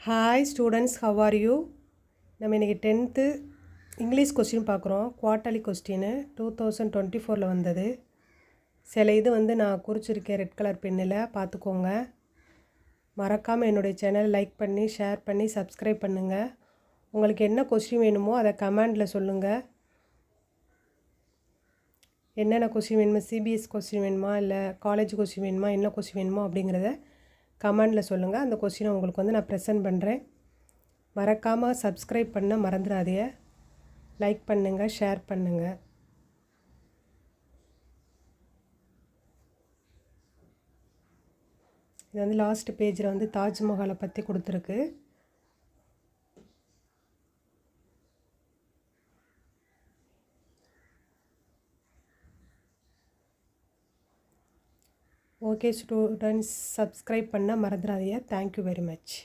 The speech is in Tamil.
Hi students, how are you? நம்ம இன்னைக்கு 10th இங்கிலீஷ் கொஸ்டின் பார்க்குறோம். குவார்ட்டர்லி கொஸ்டின் 2024ல் வந்தது. சில இது நான் குறிச்சிருக்கேன் ரெட் கலர் பென்னில் பார்த்துக்கோங்க. மறக்காமல் என்னுடைய சேனல் லைக் பண்ணி ஷேர் பண்ணி சப்ஸ்கிரைப் பண்ணுங்கள். உங்களுக்கு என்ன கொஸ்டின் வேணுமோ அதை கமெண்டில் சொல்லுங்கள். என்னென்ன கொஸ்டின் வேணுமோ, சிபிஎஸ் கொஸ்டின் வேணுமா இல்லை காலேஜ் கொஸ்டின் வேணுமா, என்ன கொஸ்டின் வேணுமோ அப்படிங்கிறத கமெண்டில் சொல்லுங்கள். அந்த கொஸ்டினை உங்களுக்கு நான் ப்ரெசென்ட் பண்ணுறேன். மறக்காமல் சப்ஸ்கிரைப் பண்ண மறந்துடாதீங்க. லைக் பண்ணுங்கள், ஷேர் பண்ணுங்கள். இது லாஸ்ட் பேஜில் தாஜ்மஹாலை பற்றி கொடுத்துருக்கு. ஓகே ஸ்டூடெண்ட்ஸ், சப்ஸ்கிரைப் பண்ண மறந்துடாதீங்க. Thank you very much.